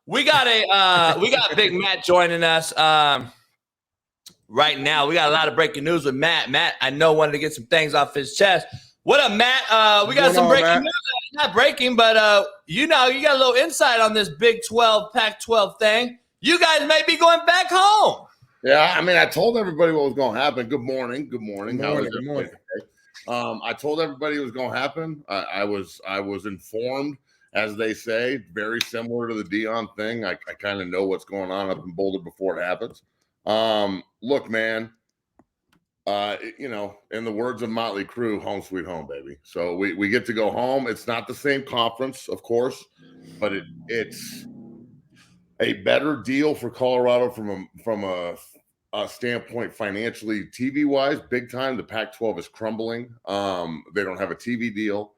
We got Big Matt joining us right now. We got a lot of breaking news with Matt. Matt, I know, wanted to get some things off his chest. What up, Matt? We got some breaking news. Not breaking, but you got a little insight on this Big 12, Pac-12 thing. You guys may be going back home. Yeah, I mean, I told everybody what was going to happen. Good morning. Good morning. I told everybody it was going to happen. I was informed, as they say, very similar to the Dion thing. I kind of know what's going on up in Boulder before it happens. Look, man, in the words of Motley Crue, home sweet home, baby. So we get to go home. It's not the same conference, of course, but it's a better deal for Colorado from a standpoint financially, TV-wise, big time. The Pac-12 is crumbling. They don't have a TV deal.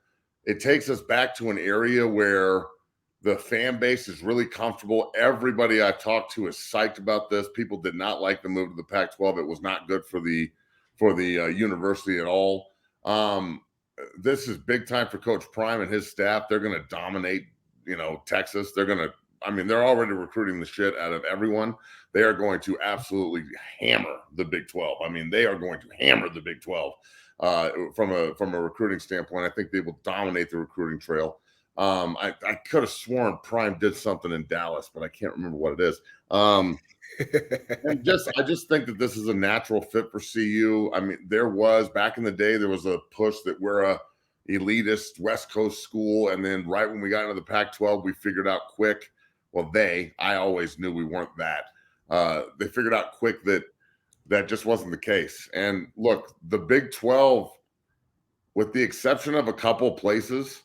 It takes us back to an area where the fan base is really comfortable. Everybody I've talked to is psyched about this. People did not like the move to the Pac-12. It was not good for the university at all. This is big time for Coach Prime and his staff. They're going to dominate, Texas. They're already recruiting the shit out of everyone. They are going to absolutely hammer the Big 12. They are going to hammer the Big 12 from a recruiting standpoint. I think they will dominate the recruiting trail. I could have sworn Prime did something in Dallas, but I can't remember what it is. I just think that this is a natural fit for CU. Back in the day, there was a push that we're a elitist West Coast school, and then right when we got into the Pac-12, we figured out quick. Well, I always knew we weren't that. They figured out quick that just wasn't the case. And look, the Big 12, with the exception of a couple places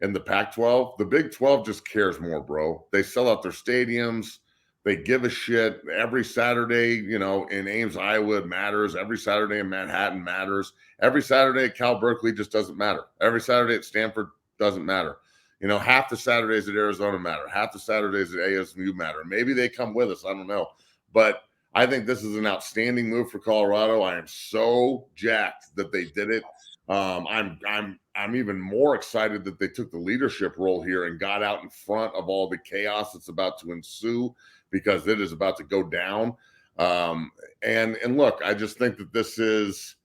in the Pac-12, the Big 12 just cares more, bro. They sell out their stadiums. They give a shit. Every Saturday, in Ames, Iowa, it matters. Every Saturday in Manhattan matters. Every Saturday at Cal Berkeley just doesn't matter. Every Saturday at Stanford doesn't matter. Half the Saturdays at Arizona matter. Half the Saturdays at ASU matter. Maybe they come with us. I don't know. But I think this is an outstanding move for Colorado. I am so jacked that they did it. I'm even more excited that they took the leadership role here and got out in front of all the chaos that's about to ensue, because it is about to go down. And look, I just think that this is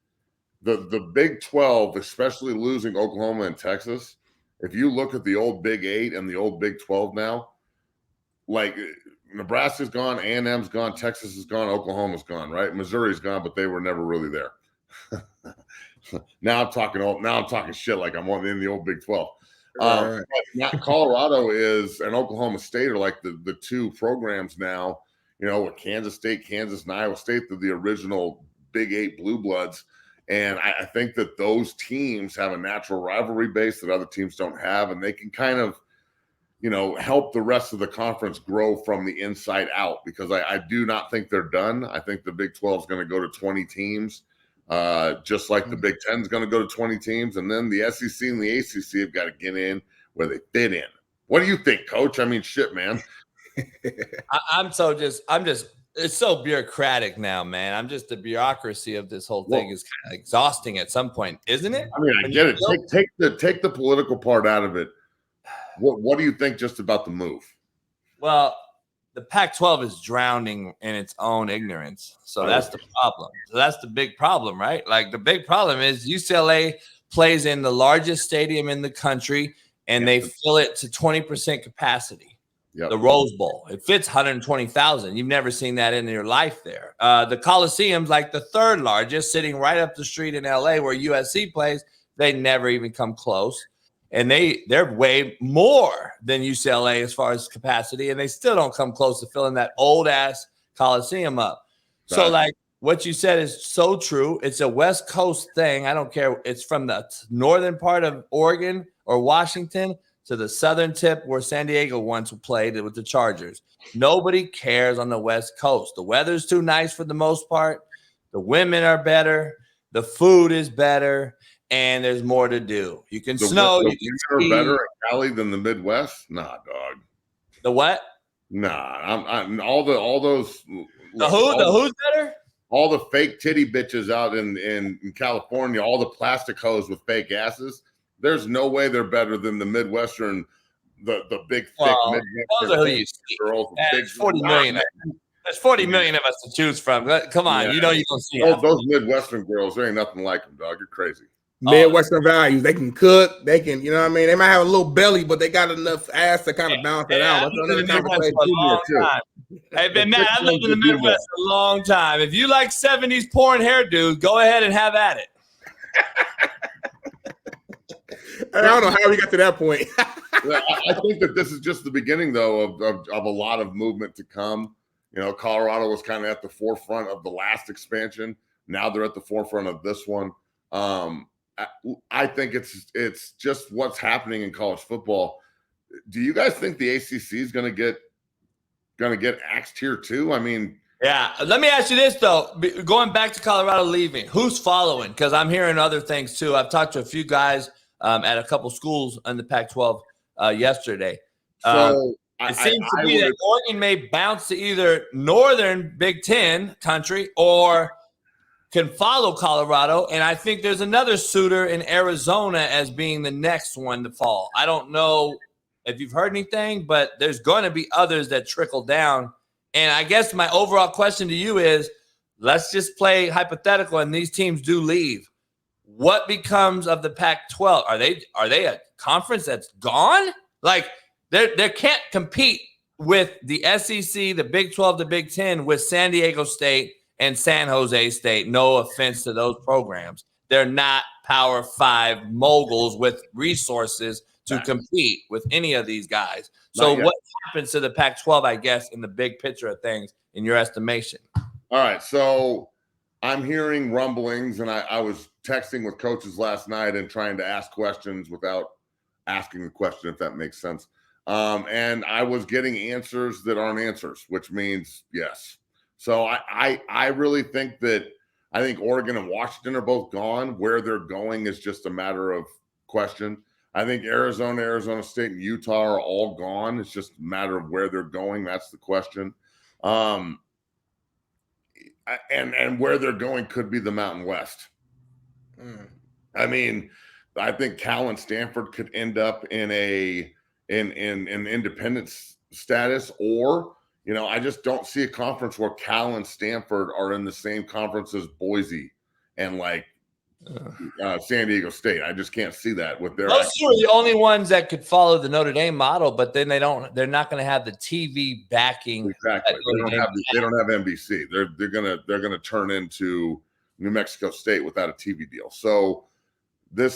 the Big 12, especially losing Oklahoma and Texas. If you look at the old Big 8 and the old Big 12 now, like Nebraska's gone, A&M's gone, Texas is gone, Oklahoma's gone, right? Missouri's gone, but they were never really there. Now I'm talking shit like I'm in the old Big 12. Right. Colorado and Oklahoma State are like the two programs now, with Kansas State, Kansas, and Iowa State, the original Big 8 blue bloods. And I think that those teams have a natural rivalry base that other teams don't have, and they can kind of, help the rest of the conference grow from the inside out, because I do not think they're done. I think the Big 12 is going to go to 20 teams, just like the Big 10 is going to go to 20 teams. And then the SEC and the ACC have got to get in where they fit in. What do you think, Coach? Shit, man. It's so bureaucratic now, man. The bureaucracy of this whole thing is kind of exhausting at some point, isn't it? I get it. Take the political part out of it. What do you think just about the move? Well, the Pac-12 is drowning in its own ignorance. So that's the problem. So that's the big problem, right? Like, the big problem is UCLA plays in the largest stadium in the country, and they fill it to 20% capacity. Yep. The Rose Bowl. It fits 120,000. You've never seen that in your life there. The Coliseum's like the third largest, sitting right up the street in LA where USC plays. They never even come close. And they're way more than UCLA as far as capacity, and they still don't come close to filling that old-ass Coliseum up. Right. So, like, what you said is so true. It's a West Coast thing. I don't care. It's from the northern part of Oregon or Washington to the southern tip where San Diego once played with the Chargers. Nobody cares on the West Coast. The weather's too nice for the most part. The women are better. The food is better. And there's more to do. You can snow. You can ski. Better at Cali than the Midwest? Nah, dog. The what? Nah, I'm all those. The who's better? All the fake titty bitches out in California, all the plastic hoes with fake asses. There's no way they're better than the Midwestern the big thick Well, Midwestern those are who you see. girls with big 40 million. There's 40 million of us to choose from. Come on, you don't see those Midwestern girls. There ain't nothing like them, dog. You're crazy. Midwestern values. They can cook. They can, you know what I mean? They might have a little belly, but they got enough ass to kind of balance it out. I've lived in the Midwest for a long time. Hey, Ben, Matt, I've lived in the Midwest for a long time. If you like 70s porn hairdos, go ahead and have at it. I don't know how we got to that point. I think that this is just the beginning, though, of a lot of movement to come. You know, Colorado was kind of at the forefront of the last expansion. Now they're at the forefront of this one. I think it's just what's happening in college football. Do you guys think the ACC is going to get axed here too? I mean, yeah. Let me ask you this though. Going back to Colorado leaving, who's following? Because I'm hearing other things too. I've talked to a few guys at a couple schools in the Pac-12 yesterday. So it seems to me that Oregon may bounce to either Northern Big Ten country or can follow Colorado, and I think there's another suitor in Arizona as being the next one to fall. I don't know if you've heard anything, but there's going to be others that trickle down. And I guess my overall question to you is, let's just play hypothetical, and these teams do leave. What becomes of the Pac-12? Are they a conference that's gone? Like they can't compete with the SEC, the Big 12, the Big 10 with San Diego State and San Jose State. No offense to those programs. They're not Power 5 moguls with resources to compete with any of these guys. So what happens to the Pac-12, I guess, in the big picture of things, in your estimation? All right. So I'm hearing rumblings, and I was texting with coaches last night and trying to ask questions without asking the question, if that makes sense. And I was getting answers that aren't answers, which means yes. So I really think that I think Oregon and Washington are both gone. Where they're going is just a matter of question. I think Arizona State, and Utah are all gone. It's just a matter of where they're going. That's the question. And where they're going could be the Mountain West. I mean, I think Cal and Stanford could end up in an independence status, or I just don't see a conference where Cal and Stanford are in the same conference as Boise and San Diego State. I just can't see that with their. Those two are the only ones that could follow the Notre Dame model, but then they're not going to have the TV backing. Exactly. They don't have NBC. They're gonna turn into New Mexico State without a TV deal. So the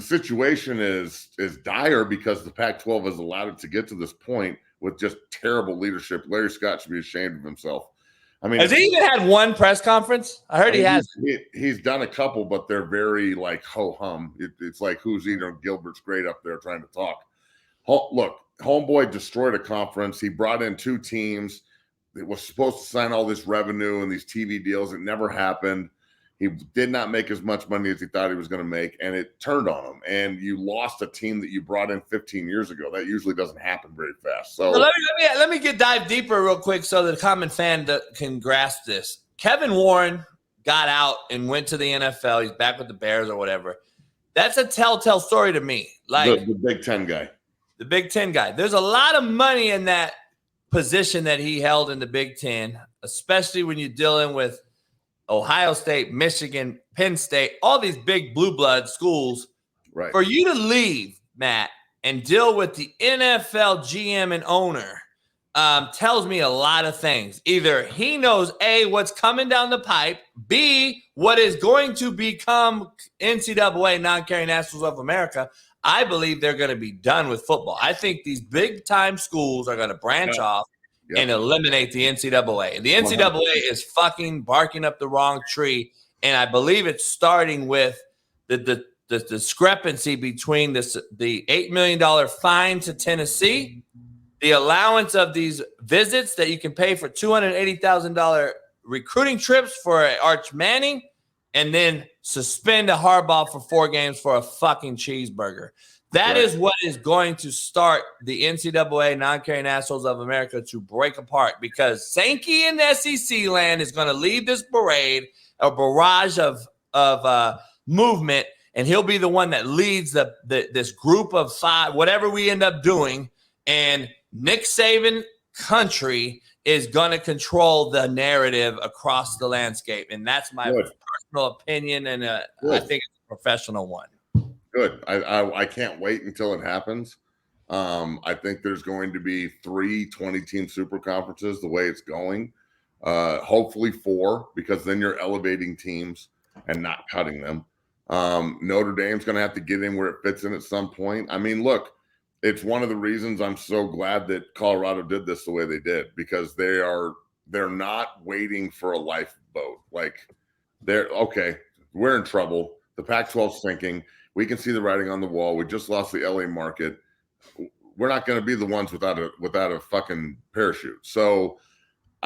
situation is dire because the Pac-12 has allowed it to get to this point with just terrible leadership. Larry Scott should be ashamed of himself. I mean, has he even had one press conference? I heard he has. He's done a couple, but they're very ho-hum. It's like who's eating Gilbert's great up there trying to talk. Look, homeboy destroyed a conference. He brought in two teams. It was supposed to sign all this revenue and these TV deals. It never happened. He did not make as much money as he thought he was going to make, and it turned on him. And you lost a team that you brought in 15 years ago. That usually doesn't happen very fast. So let me dive deeper real quick so the common fan can grasp this. Kevin Warren got out and went to the NFL. He's back with the Bears or whatever. That's a telltale story to me. Like the Big Ten guy. The Big Ten guy. There's a lot of money in that position that he held in the Big Ten, especially when you're dealing with Ohio State, Michigan, Penn State, all these big blue blood schools. Right. For you to leave, Matt, and deal with the NFL GM and owner tells me a lot of things. Either he knows, A, what's coming down the pipe, B, what is going to become NCAA, Non-Carrying Nationals of America. I believe they're going to be done with football. I think these big-time schools are going to branch off and eliminate the NCAA. The NCAA is fucking barking up the wrong tree, and I believe it's starting with the discrepancy between the $8 million fine to Tennessee, the allowance of these visits that you can pay for $280,000 recruiting trips for Arch Manning, and then suspend a Harbaugh for 4 games for a fucking cheeseburger. That is what is going to start the NCAA, Non-Carrying Nationals of America, to break apart, because Sankey in the SEC land is going to lead this parade, a barrage of movement, and he'll be the one that leads this group of 5, whatever we end up doing. And Nick Saban country is going to control the narrative across the landscape. And that's my personal opinion. And I think it's a professional one. Good. I can't wait until it happens. I think there's going to be 3 20-team super conferences the way it's going. Hopefully 4, because then you're elevating teams and not cutting them. Notre Dame's going to have to get in where it fits in at some point. I mean, look, it's one of the reasons I'm so glad that Colorado did this the way they did, because they're not waiting for a lifeboat. Like, we're in trouble. The Pac-12's sinking. We can see the writing on the wall. We just lost the LA market. We're not going to be the ones without a fucking parachute. So,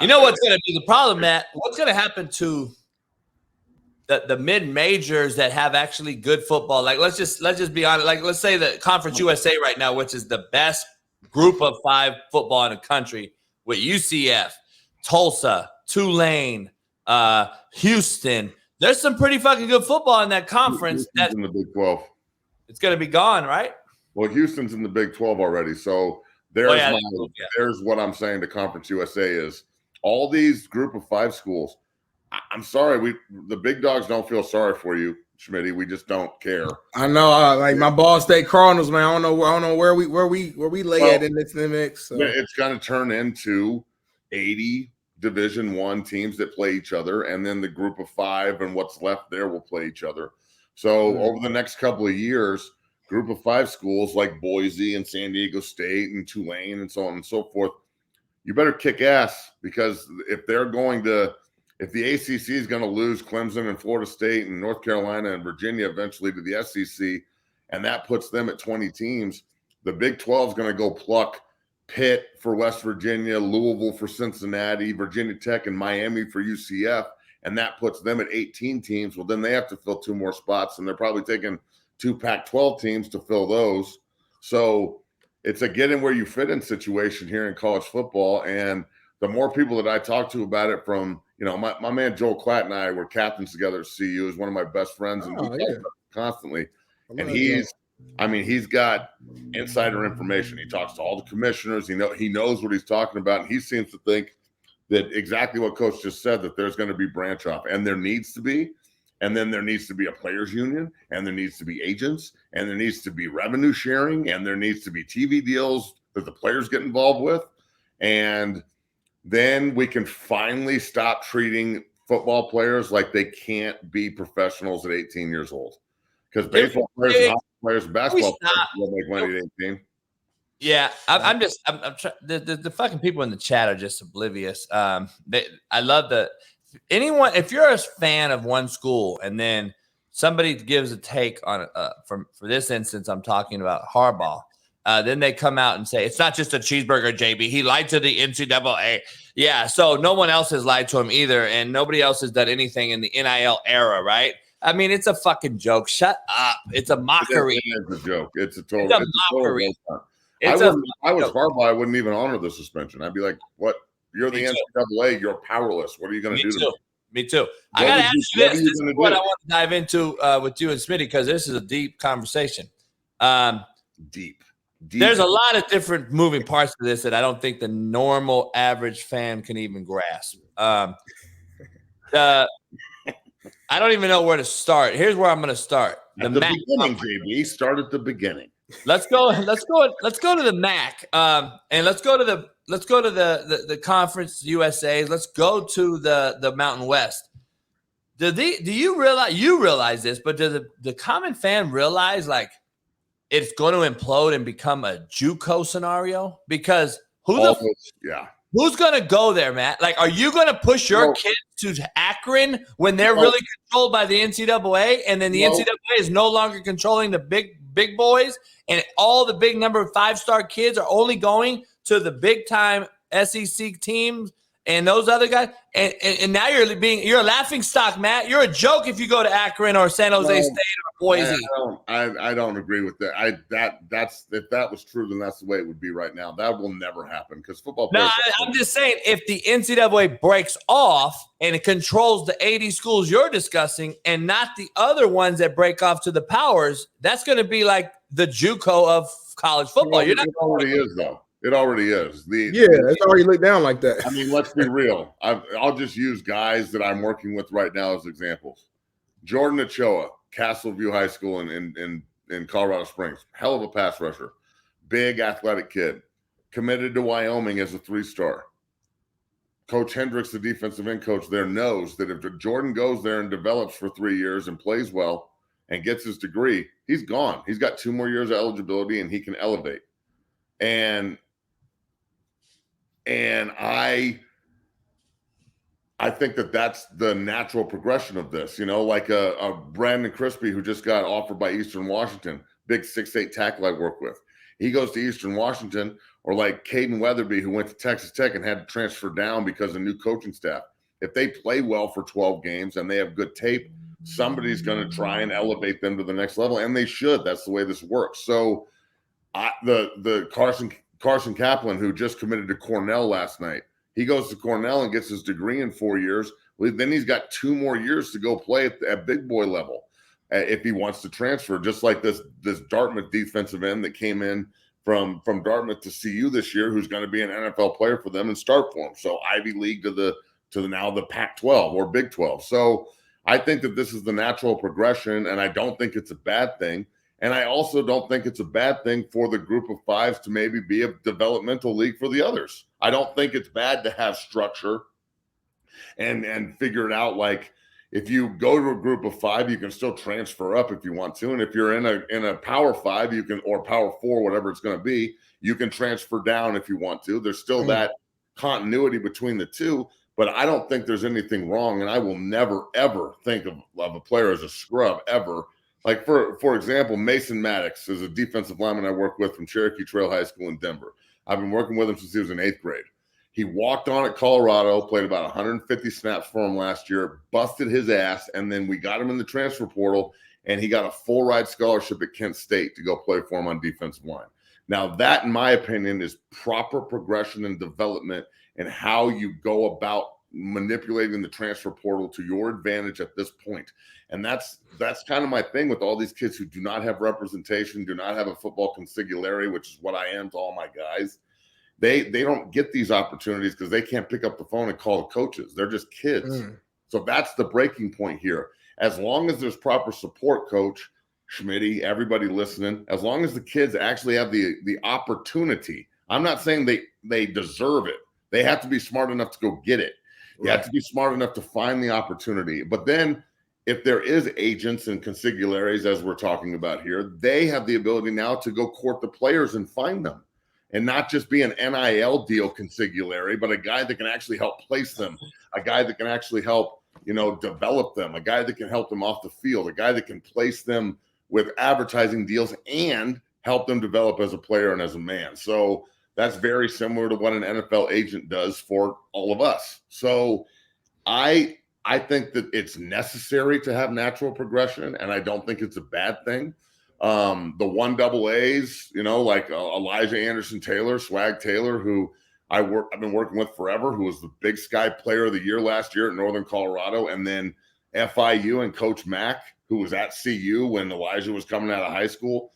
you know what's going to be the problem, Matt? What's going to happen to the mid majors that have actually good football? Like, let's just be honest. Like, let's say the Conference USA right now, which is the best group of 5 football in the country, with UCF, Tulsa, Tulane, Houston. There's some pretty fucking good football in that conference. That's in the Big 12. It's going to be gone, right? Well, Houston's in the Big 12 already. So there's what I'm saying to Conference USA is all these group of 5 schools. I'm sorry, the big dogs don't feel sorry for you, Smitty. We just don't care. I know, like my Ball State Cardinals, man. I don't know where we lay at in this mix. So. It's going to turn into 80 Division I teams that play each other, and then the group of 5 and what's left there will play each other. So over the next couple of years, group of 5 schools like Boise and San Diego State and Tulane and so on and so forth, you better kick ass, because if the ACC is going to lose Clemson and Florida State and North Carolina and Virginia eventually to the SEC, and that puts them at 20 teams, the Big 12 is going to go pluck Pitt for West Virginia, Louisville for Cincinnati, Virginia Tech and Miami for UCF, and that puts them at 18 teams. Well, then they have to fill 2 more spots, and they're probably taking 2 Pac-12 teams to fill those. So it's a get in where you fit in situation here in college football. And the more people that I talk to about it, from, my man Joel Klatt and I were captains together at CU, is one of my best friends, and we talk about it constantly. And he's got insider information. He talks to all the commissioners. He knows what he's talking about. And he seems to think that exactly what Coach just said, that there's going to be branch off, and there needs to be. And then there needs to be a players union, and there needs to be agents, and there needs to be revenue sharing, and there needs to be TV deals that the players get involved with. And then we can finally stop treating football players like they can't be professionals at 18 years old. Because baseball players and hockey players and basketball players will make money at 18. Yeah, I'm trying. The fucking people in the chat are just oblivious. I love if you're a fan of one school and then somebody gives a take on for this instance, I'm talking about Harbaugh. Then they come out and say, it's not just a cheeseburger, JB. He lied to the NCAA. Yeah, so no one else has lied to him either, and nobody else has done anything in the NIL era, right? I mean, it's a fucking joke. Shut up. It's a mockery. It's a joke. It's a total mockery. I was Harbaugh, I wouldn't even honor the suspension. I'd be like, what? You're the NCAA. You're powerless. What are you going to do to me? Me too. I got to ask you this. This is what I want to dive into with you and Smitty, because this is a deep conversation. Deep. There's a lot of different moving parts to this that I don't think the normal average fan can even grasp. I don't even know where to start. Here's where I'm going to start. At the beginning, JB. Start at the beginning. Let's go to the MAC, and let's go to the Conference USAs. Let's go to the Mountain West. Do you realize this? But does the common fan realize, like, it's going to implode and become a JUCO scenario? Because who's going to go there, Matt? Like, are you going to push your kids to Akron when they're really controlled by the NCAA, and then the NCAA is no longer controlling the big boys, and all the big number of 5-star kids are only going to the big time SEC teams and those other guys, and now you're a laughing stock, Matt. You're a joke if you go to Akron or San Jose State or Boise. I don't agree with that. That's if that was true, then that's the way it would be right now. That will never happen because football players. No, I'm just saying if the NCAA breaks off and it controls the 80 schools you're discussing and not the other ones that break off to the powers, that's going to be like the JUCO of college football. It already is, though. It already is. It's already looked down like that. I mean, let's be real. I'll just use guys that I'm working with right now as examples. Jordan Ochoa, Castleview High School in Colorado Springs. Hell of a pass rusher. Big athletic kid. Committed to Wyoming as a 3-star. Coach Hendricks, the defensive end coach there, knows that if Jordan goes there and develops for 3 years and plays well and gets his degree, he's gone. He's got 2 more years of eligibility and he can elevate. And I think that's the natural progression of this, like a Brandon Crispy who just got offered by Eastern Washington, big 6'8" tackle I work with. He goes to Eastern Washington, or like Caden Weatherby who went to Texas Tech and had to transfer down because of new coaching staff. If they play well for 12 games and they have good tape, somebody's going to try and elevate them to the next level, and they should. That's the way this works. So the Carson Kaplan, who just committed to Cornell last night, he goes to Cornell and gets his degree in 4 years. Then he's got 2 more years to go play at big boy level if he wants to transfer, just like this Dartmouth defensive end that came in from Dartmouth to CU this year, who's going to be an NFL player for them and start for them. So Ivy League to now the Pac-12 or Big 12. So I think that this is the natural progression, and I don't think it's a bad thing. And I also don't think it's a bad thing for the group of 5s to maybe be a developmental league for the others. I don't think it's bad to have structure and figure it out. Like if you go to a group of 5, you can still transfer up if you want to. And if you're in a power 5, you can, or power 4, whatever it's going to be, you can transfer down if you want to. There's still that continuity between the two, but I don't think there's anything wrong. And I will never, ever think of a player as a scrub ever. Like, for example, Mason Maddox is a defensive lineman I work with from Cherokee Trail High School in Denver. I've been working with him since he was in 8th grade. He walked on at Colorado, played about 150 snaps for him last year, busted his ass, and then we got him in the transfer portal, and he got a full ride scholarship at Kent State to go play for him on defensive line. Now, that, in my opinion, is proper progression and development and how you go about manipulating the transfer portal to your advantage at this point. And that's kind of my thing with all these kids who do not have representation, do not have a football consigliere, which is what I am to all my guys. They don't get these opportunities because they can't pick up the phone and call the coaches. They're just kids. So that's the breaking point here. As long as there's proper support, Coach Smitty, everybody listening, as long as the kids actually have the opportunity, I'm not saying they deserve it. They have to be smart enough to go get it. You have to be smart enough to find the opportunity. But then if there is agents and consigliaries, as we're talking about here, they have the ability now to go court the players and find them, and not just be an NIL deal consigliere, but a guy that can actually help place them, a guy that can actually help, develop them, a guy that can help them off the field, a guy that can place them with advertising deals and help them develop as a player and as a man. So that's very similar to what an NFL agent does for all of us. So I think that it's necessary to have natural progression, and I don't think it's a bad thing. The 1AAs, like Elijah Anderson Taylor, Swag Taylor, who I've been working with forever, who was the Big Sky Player of the Year last year at Northern Colorado, and then FIU and Coach Mack, who was at CU when Elijah was coming out of high school.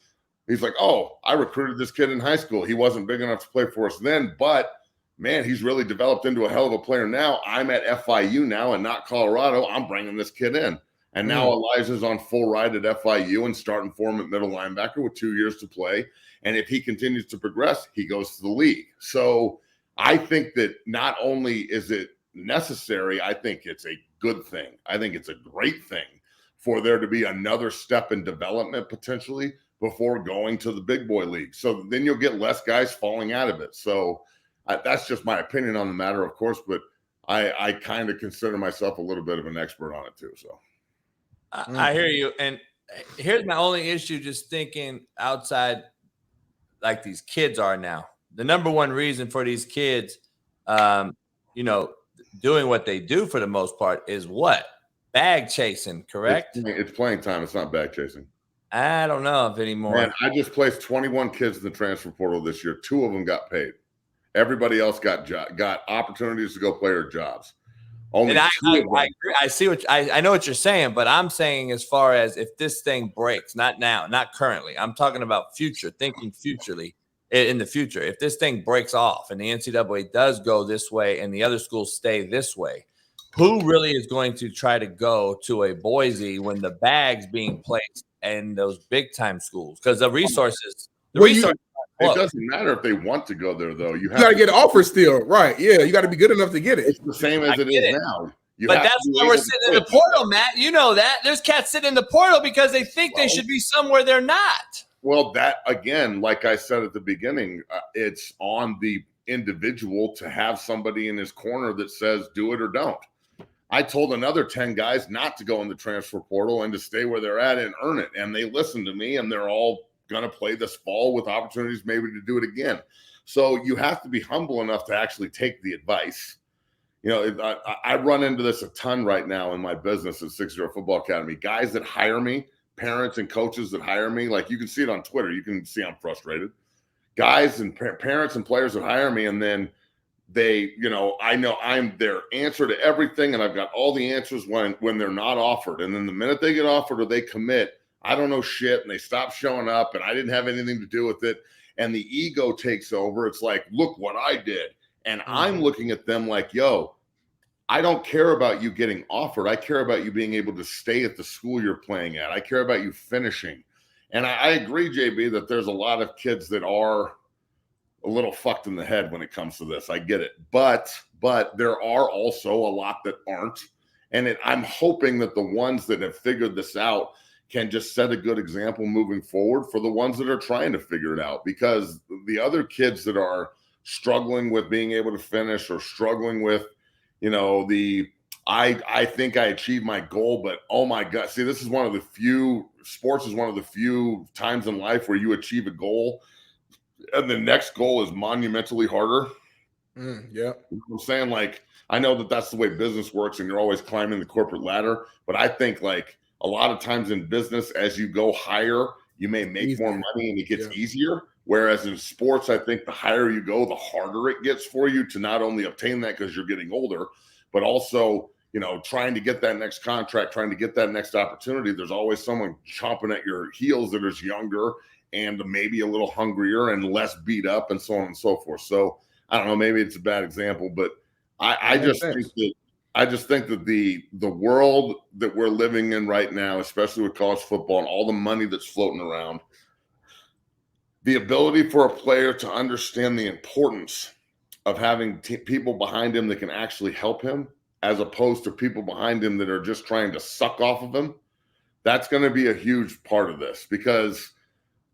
He's like, oh, I recruited this kid in high school. He wasn't big enough to play for us then, but man, he's really developed into a hell of a player now. I'm at FIU now and not Colorado. I'm bringing this kid in. And now Elijah's on full ride at FIU and starting for him at middle linebacker with 2 years to play. And if he continues to progress, he goes to the league. So I think that not only is it necessary, I think it's a good thing. I think it's a great thing for there to be another step in development potentially before going to the big boy league. So then you'll get less guys falling out of it. So that's just my opinion on the matter, of course, but I kind of consider myself a little bit of an expert on it too. So I hear you. And here's my only issue, just thinking outside like these kids are now. The number one reason for these kids, doing what they do for the most part is what? Bag chasing, correct? It's playing time. It's not bag chasing. I don't know if anymore. Man, I just placed 21 kids in the transfer portal this year. 2 of them got paid. Everybody else got opportunities to go play their jobs. Only and two of them. I agree. I see I know what you're saying, but I'm saying as far as if this thing breaks, not now, not currently. I'm talking about future, thinking futurely in the future. If this thing breaks off and the NCAA does go this way and the other schools stay this way, who really is going to try to go to a Boise when the bag's being placed in those big time schools? Because the resources, it doesn't matter if they want to go there, though. You got to get an offer still, right? Yeah, you got to be good enough to get it. It's the same as it is now. But that's why we're sitting in the portal, Matt. You know that. There's cats sitting in the portal because they think they should be somewhere they're not. Well, that, again, like I said at the beginning, it's on the individual to have somebody in his corner that says do it or don't. I told another 10 guys not to go in the transfer portal and to stay where they're at and earn it. And they listened to me, and they're all going to play this fall with opportunities maybe to do it again. So you have to be humble enough to actually take the advice. You know, I run into this a ton right now in my business at 60 Football Academy. Guys that hire me, parents and coaches that hire me, like you can see it on Twitter. You can see I'm frustrated. Guys and parents and players that hire me, and then they, you know I'm their answer to everything, and I've got all the answers when they're not offered. And then the minute they get offered or they commit, I don't know shit, and they stop showing up, and I didn't have anything to do with it. And the ego takes over. It's like, look what I did. And I'm looking at them like, yo, I don't care about you getting offered. I care about you being able to stay at the school you're playing at. I care about you finishing. And I agree, JB, that there's a lot of kids that are a little fucked in the head when it comes to this. I get it. But there are also a lot that aren't. And I'm hoping that the ones that have figured this out can just set a good example moving forward for the ones that are trying to figure it out, because the other kids that are struggling with being able to finish or struggling with, you know, I think I achieved my goal, but oh my God, see, this is one of the few, sports is one of the few times in life where you achieve a goal and the next goal is monumentally harder. Yeah. You know what I'm saying? Like, I know that that's the way business works and you're always climbing the corporate ladder, but I think like a lot of times in business, as you go higher, you may make more money and it gets easier. Whereas in sports, I think the higher you go, the harder it gets for you to not only obtain that because you're getting older, but also, you know, trying to get that next contract, trying to get that next opportunity. There's always someone chomping at your heels that is younger and maybe a little hungrier and less beat up and so on and so forth. So I don't know, maybe it's a bad example, but I just think that the world that we're living in right now, especially with college football and all the money that's floating around, the ability for a player to understand the importance of having people behind him that can actually help him, as opposed to people behind him that are just trying to suck off of him, that's going to be a huge part of this. Because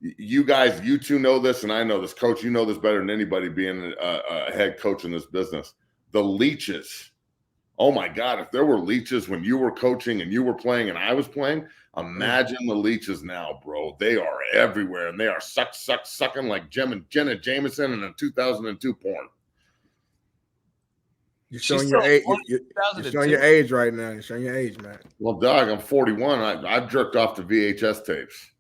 you guys, you two know this, and I know this. Coach, you know this better than anybody being a head coach in this business. The leeches. Oh my God, if there were leeches when you were coaching and you were playing and I was playing, imagine the leeches now, bro. They are everywhere, and they are sucking like Jenna Jameson in a 2002 porn. You're showing your age. You're showing your age right now. You're showing your age, man. Well, dog, I'm 41. I've jerked off to VHS tapes.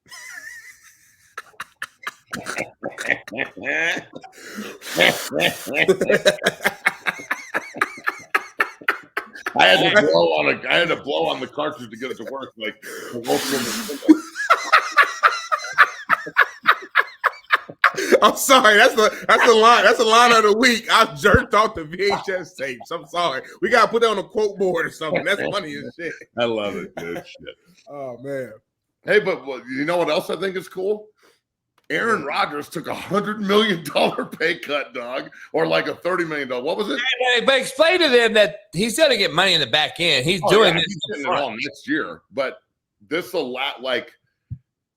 I had to blow on the cartridge to get it to work. Like, I'm sorry. That's the line. That's the line of the week. I jerked off the VHS tapes. I'm sorry. We gotta put that on a quote board or something. That's funny as shit. I love it, dude. Shit. Oh man. Hey, but you know what else I think is cool? Aaron Rodgers took $100 million pay cut, dog, or like a $30 million. What was it? But explain to them that he's going to get money in the back end. He's doing this. He's getting it all next year. But this a lot. Like,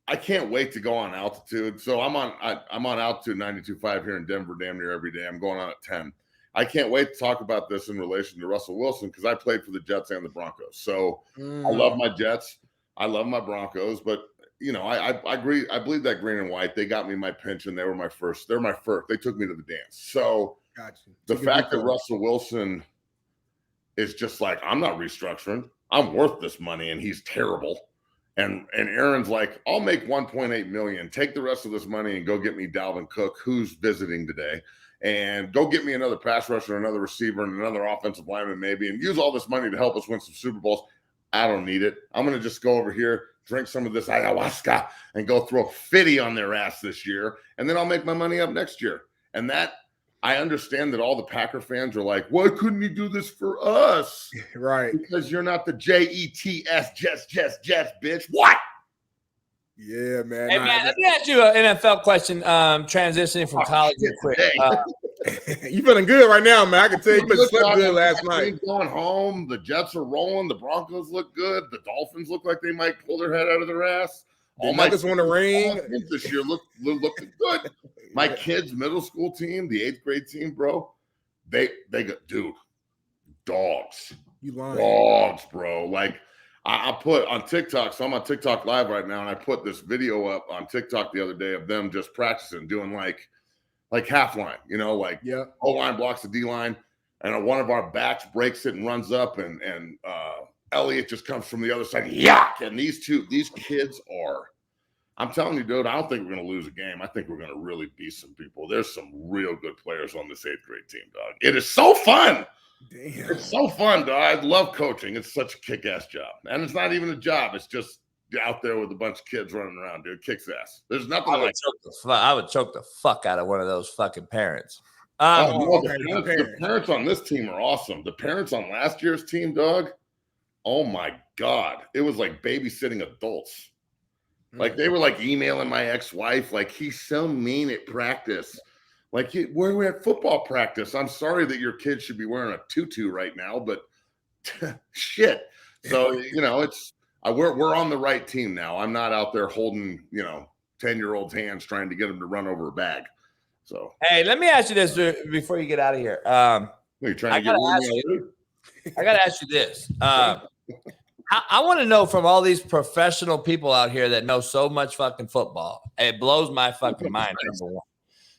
I can't wait to go on altitude. So I'm on altitude 92.5 here in Denver, damn near every day. I'm going on at 10. I can't wait to talk about this in relation to Russell Wilson, because I played for the Jets and the Broncos. So I love my Jets. I love my Broncos, but you know, I agree. I believe that green and white, they got me my pension. They were my first. They're my first. They took me to the dance. So the fact that Russell Wilson is just like, I'm not restructuring. I'm worth this money, and he's terrible. And Aaron's like, I'll make $1.8 million. Take the rest of this money and go get me Dalvin Cook, who's visiting today, and go get me another pass rusher, another receiver, and another offensive lineman maybe, and use all this money to help us win some Super Bowls. I don't need it. I'm going to just go over here, drink some of this ayahuasca, and go throw 50 on their ass this year, and then I'll make my money up next year. And that, I understand that all the Packer fans are like, why couldn't you do this for us? Right. Because you're not the Jets, bitch. What? Yeah, man. Hey, man, let me ask you an NFL question, transitioning from college real quick. You feeling good right now, man. I can tell you slept good last night. Going home, the Jets are rolling. The Broncos look good. The Dolphins look like they might pull their head out of their ass. All my kids want to ring this year looking good. My kids' middle school team, the 8th grade team, bro, they got, dude, dogs. You lying? Dogs, bro. Like I put on TikTok, so I'm on TikTok live right now, and I put this video up on TikTok the other day of them just practicing, doing like half line, like O-line blocks the D-line, and one of our backs breaks it and runs up, and Elliott just comes from the other side, and these kids are, I'm telling you, dude, I don't think we're going to lose a game. I think we're going to really beat some people. There's some real good players on this 8th grade team, dog. It is so fun. Damn. It's so fun, dog. I love coaching. It's such a kick-ass job. And it's not even a job. It's just out there with a bunch of kids running around, dude. Kicks ass. There's nothing like I would choke the fuck out of one of those fucking parents. The parents on this team are awesome. The parents on last year's team, dog, oh my God. It was like babysitting adults. Like they were like emailing my ex-wife, like, he's so mean at practice. Like, we're at football practice. I'm sorry that your kid should be wearing a tutu right now, but shit. So, we're on the right team now. I'm not out there holding, 10-year-olds' hands trying to get them to run over a bag. So, hey, let me ask you this before you get out of here. You're trying to I got to ask you this. I want to know from all these professional people out here that know so much fucking football. It blows my fucking mind. Number one.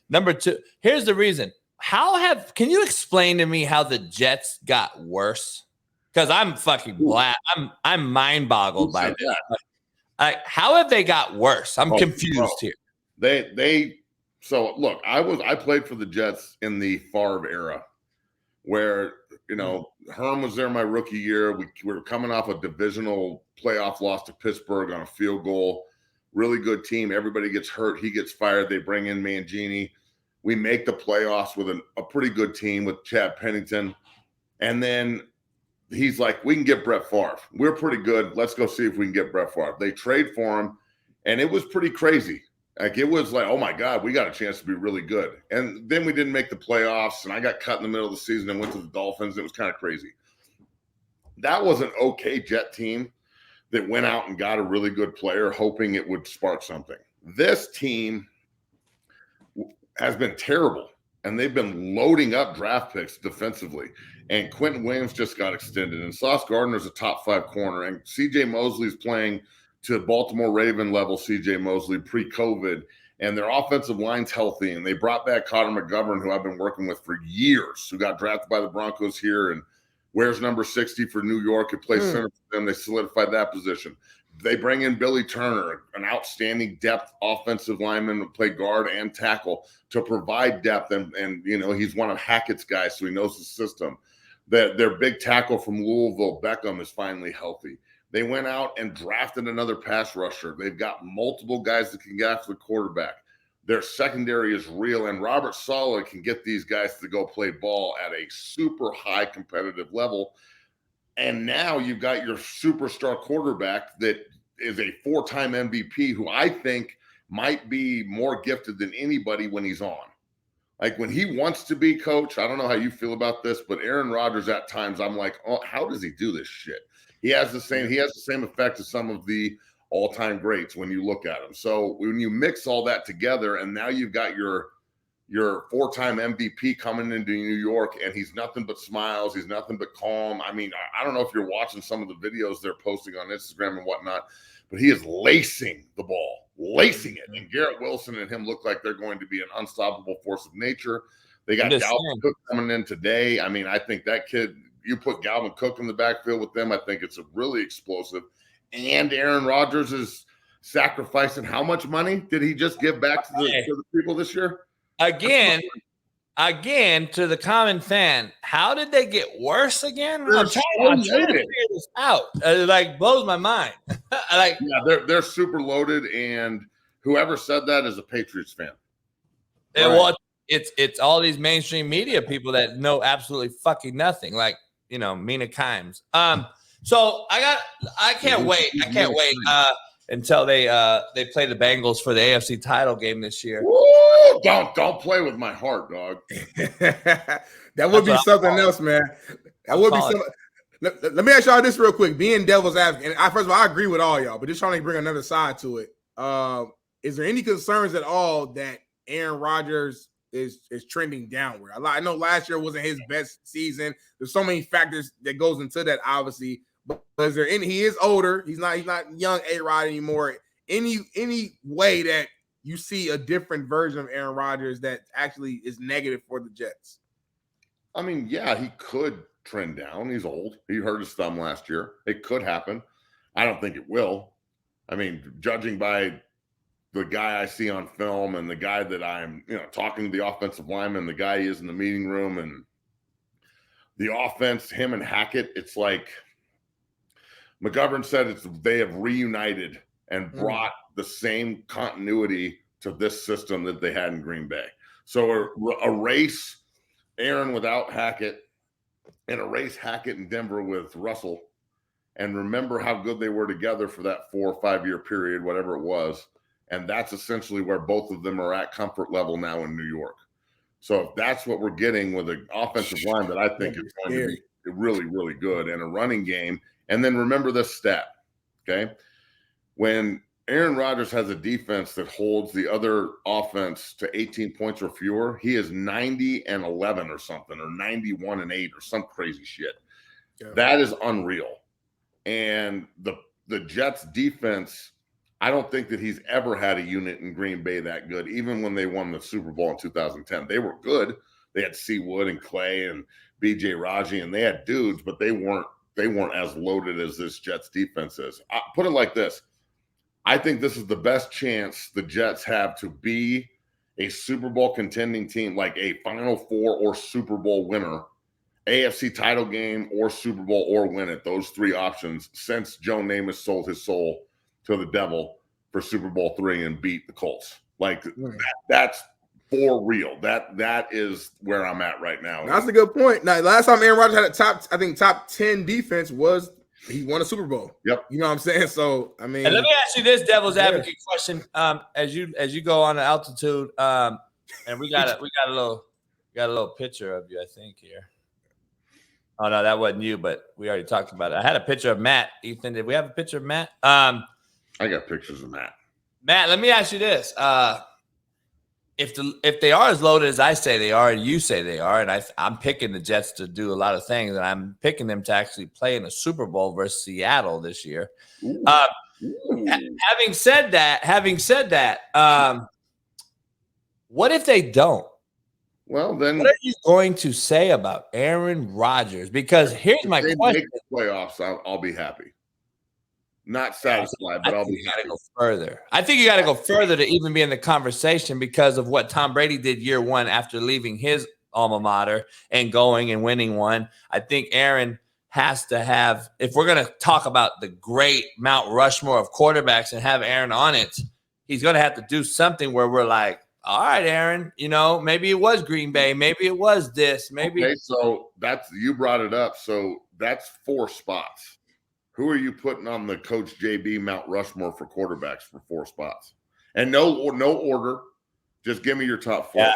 Number two, here's the reason. Can you explain to me how the Jets got worse? Because I'm fucking glad. I'm mind boggled by this. How have they got worse? I'm confused here. So look, I played for the Jets in the Favre era, where Herm was there my rookie year. We were coming off a divisional playoff loss to Pittsburgh on a field goal. Really good team. Everybody gets hurt. He gets fired. They bring in Mangini. We make the playoffs with a pretty good team with Chad Pennington. And then he's like, we can get Brett Favre. We're pretty good. Let's go see if we can get Brett Favre. They trade for him, and it was pretty crazy. Like, it was like, oh my God, we got a chance to be really good. And then we didn't make the playoffs, and I got cut in the middle of the season and went to the Dolphins. It was kind of crazy. That was an okay Jet team that went out and got a really good player, hoping it would spark something. This team has been terrible, and they've been loading up draft picks defensively. And Quentin Williams just got extended, and Sauce Gardner's a top 5 corner, and C.J. Mosley's playing to Baltimore Raven level C.J. Mosley pre-COVID, and their offensive line's healthy, and they brought back Connor McGovern, who I've been working with for years, who got drafted by the Broncos here and wears number 60 for New York and plays center for them. They solidified that position. They bring in Billy Turner, an outstanding depth offensive lineman who play guard and tackle to provide depth, and he's one of Hackett's guys, so he knows the system. Their big tackle from Louisville, Beckham, is finally healthy. They went out and drafted another pass rusher. They've got multiple guys that can get after the quarterback. Their secondary is real, and Robert Saleh can get these guys to go play ball at a super high competitive level. And now you've got your superstar quarterback that is a 4-time MVP, who I think might be more gifted than anybody when he's on. Like, when he wants to be, coach, I don't know how you feel about this, but Aaron Rodgers at times, I'm like, oh, how does he do this shit? He has the same effect as some of the all-time greats when you look at him. So when you mix all that together, and now you've got your 4-time MVP coming into New York, and he's nothing but smiles. He's nothing but calm. I mean, I don't know if you're watching some of the videos they're posting on Instagram and whatnot, but he is lacing the ball, lacing it. And Garrett Wilson and him look like they're going to be an unstoppable force of nature. They got Dalvin Cook coming in today. I mean, I think that kid you put Galvin Cook in the backfield with them, I think it's a really explosive. And Aaron Rodgers is sacrificing how much money did he just give back to the people this year? Again, to the common fan, how did they get worse again? I'm trying to figure this out. It blows my mind. They're super loaded, and whoever said that is a Patriots fan. Well, it's all these mainstream media people that know absolutely fucking nothing, like Mina Kimes. So I can't wait. Until they play the Bengals for the AFC title game this year. Woo! Don't play with my heart, dog. That would be something else, man. That would be something. Let me ask y'all this real quick. Being devil's advocate, and first of all, I agree with all y'all, but just trying to bring another side to it. Is there any concerns at all that Aaron Rodgers is trending downward? I know last year wasn't his best season. There's so many factors that goes into that, obviously. But is there any? He is older. He's not young A-Rod anymore. Any way that you see a different version of Aaron Rodgers that actually is negative for the Jets? I mean, yeah, he could trend down. He's old. He hurt his thumb last year. It could happen. I don't think it will. I mean, judging by the guy I see on film and the guy that I'm, talking to the offensive lineman, the guy he is in the meeting room, and the offense, him and Hackett, it's like McGovern said they have reunited and brought the same continuity to this system that they had in Green Bay. So erase Aaron without Hackett and erase Hackett in Denver with Russell, and remember how good they were together for that 4 or 5 year period, whatever it was. And that's essentially where both of them are at comfort level now in New York. So if that's what we're getting with an offensive line that I think is going to be really, really good, and a running game. And then remember this stat, okay? When Aaron Rodgers has a defense that holds the other offense to 18 points or fewer, he is 90-11 or something, or 91-8 or some crazy shit. Yeah. That is unreal. And the Jets defense, I don't think that he's ever had a unit in Green Bay that good, even when they won the Super Bowl in 2010. They were good. They had Seawood and Clay and B.J. Raji, and they had dudes, but they weren't as loaded as this Jets defense is. I put it like this. I think this is the best chance the Jets have to be a Super Bowl contending team, like a Final Four or Super Bowl winner, AFC title game or Super Bowl or win it, those three options, since Joe Namath sold his soul to the devil for Super Bowl III and beat the Colts. Like that's for real. That is where I'm at right now. That's a good point. Now, last time Aaron Rodgers had a top 10 defense was he won a Super Bowl. Yep. You know what I'm saying? So I mean, and let me ask you this devil's advocate question. As you go on the altitude, and we got a little picture of you, I think, here. Oh no, that wasn't you, but we already talked about it. I had a picture of Matt. Ethan, did we have a picture of Matt? I got pictures of Matt. Matt, let me ask you this: if they are as loaded as I say they are, and you say they are, and I'm picking the Jets to do a lot of things, and I'm picking them to actually play in a Super Bowl versus Seattle this year. Having said that, what if they don't? Well, then what are you going to say about Aaron Rodgers? Because here's my question: if they make the playoffs, I'll be happy. Not satisfied, but I'll be happy. Go further. I think you got to go further to even be in the conversation because of what Tom Brady did year one after leaving his alma mater and going and winning one. I think Aaron has to have, if we're going to talk about the great Mount Rushmore of quarterbacks and have Aaron on it, he's going to have to do something where we're like, all right, Aaron, maybe it was Green Bay. Maybe it was this. Maybe. Okay, so you brought it up. So that's 4 spots. Who are you putting on the Coach JB Mount Rushmore for quarterbacks for 4 spots? And no order. Just give me your top 4. Yeah.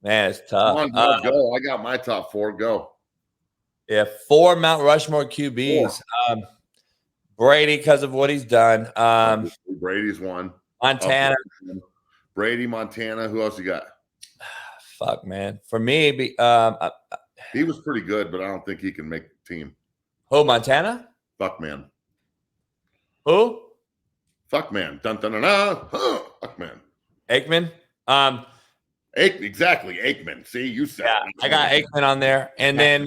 Man, it's tough. Come on, go. I got my top 4. Go. Yeah, 4 Mount Rushmore QBs. 4. Brady because of what he's done. Brady's one. Montana. Brady, Montana. Who else you got? Fuck, man. For me, he was pretty good, but I don't think he can make the team. Who, Montana? Fuck, man. Who? Fuck, man. Dun, dun, dun, dun. Fuck, man. Aikman? Exactly, Aikman. See, you said it. I got Aikman on there. And then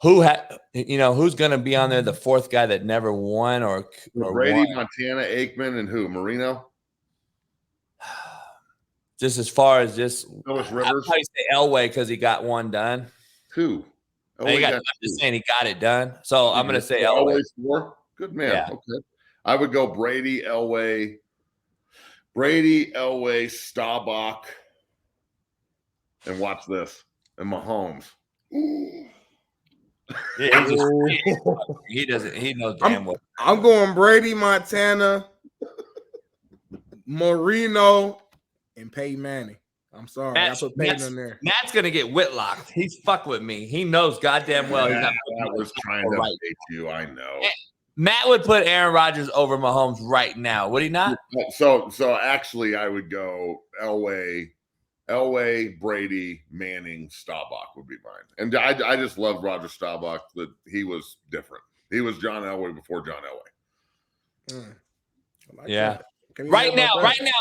who's going to be on there? The fourth guy that never won or Brady, won? Montana, Aikman, and who? Marino? Just as far as just Phyllis I'd Rivers? probably say Elway because he got one done. Two. I'm just saying he got it done. So I'm going to say Elway. Four? Good man. Yeah. Okay. I would go Brady, Elway, Staubach, and watch this. And Mahomes. Yeah, he doesn't. He knows damn well. I'm going Brady, Montana, Marino, and Peyton Manning. I'm sorry, I put Peyton in there. Matt's gonna get Whitlocked. He's fuck with me. He knows goddamn well. Yeah, I was trying to bait you. I know. Matt would put Aaron Rodgers over Mahomes right now. Would he not? So actually, I would go Elway, Brady, Manning, Staubach would be mine. And I just loved Roger Staubach. That he was different. He was John Elway before John Elway. Yeah. Right now,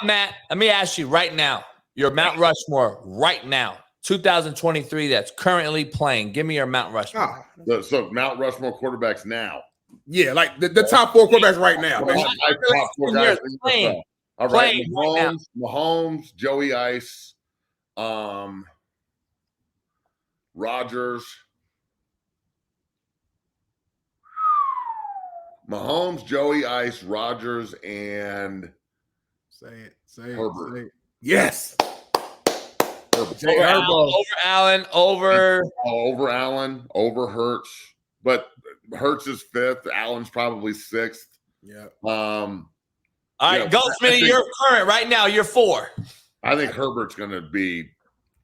Matt. Let me ask you right now. Your Mount Rushmore right now, 2023. That's currently playing. Give me your Mount Rushmore. So Mount Rushmore quarterbacks now. Yeah, like the top four quarterbacks right now. Top four guys playing. All right, Mahomes, Joey Ice, Rodgers, Mahomes, Joey Ice, Rodgers, and say Herbert. it. Yes. Over Allen, over Hurts, but Hurts is fifth. Allen's probably sixth. Yeah. All right, go Smitty. You're current right now. You're 4. I think Herbert's going to be.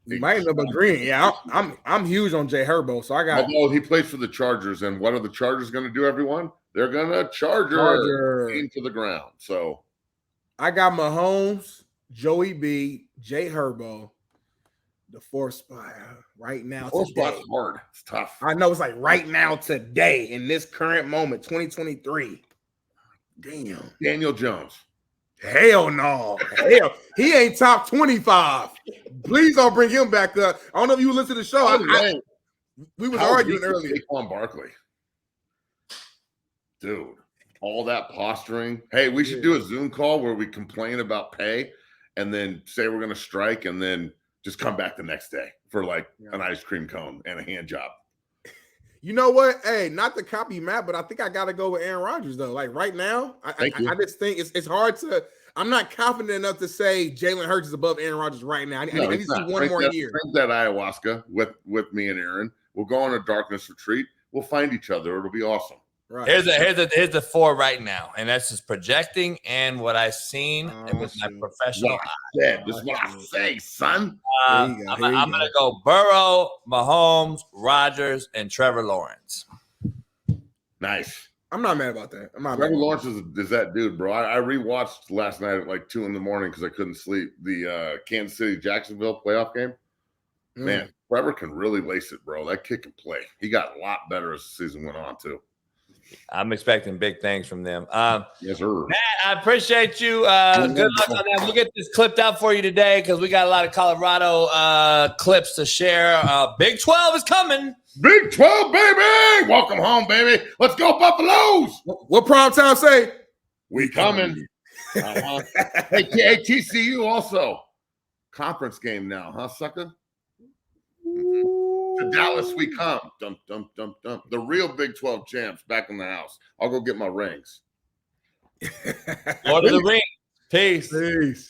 You might end up agreeing. Yeah, I'm huge on Jay Herbo, so I got. Although he plays for the Chargers, and what are the Chargers going to do? Everyone, they're going to Charger into the ground. So I got Mahomes, Joey B, Jay Herbo. The fourth spot right now. Fourth spot's hard. It's tough. I know it's like right now, today, in this current moment, 2023. Damn. Daniel Jones. Hell no. Hell, he ain't top 25. Please don't bring him back up. I don't know if you listen to the show. We was arguing earlier. Saquon Barkley. Dude, all that posturing. Hey, we should do a Zoom call where we complain about pay and then say we're going to strike and then just come back the next day for like an ice cream cone and a hand job. You know what? Hey, not to copy Matt, but I think I got to go with Aaron Rodgers, though. Like right now, I just think it's hard to – I'm not confident enough to say Jalen Hurts is above Aaron Rodgers right now. I need to see one more year. Drink that ayahuasca with me and Aaron. We'll go on a darkness retreat. We'll find each other. It'll be awesome. Right. Here's the 4 right now, and that's just projecting and what I've seen with my professional eye. This is what I say, son. I'm gonna go Burrow, Mahomes, Rodgers, and Trevor Lawrence. Nice. I'm not mad about that. Trevor Lawrence is that dude, bro. I rewatched last night at like 2 a.m. because I couldn't sleep. The Kansas City Jacksonville playoff game. Man, Trevor can really lace it, bro. That kid can play. He got a lot better as the season went on too. I'm expecting big things from them. Yes, sir. Matt, I appreciate you. Good luck on that. We'll get this clipped out for you today because we got a lot of Colorado clips to share. Big 12 is coming. Big 12, baby. Welcome home, baby. Let's go, Buffaloes. What prime time say? We coming. Hey, TCU also. Conference game now, huh, sucker? To Dallas we come. Dum, dum, dum, dum. The real Big 12 champs back in the house. I'll go get my rings. Lord of the Rings. Peace. Peace.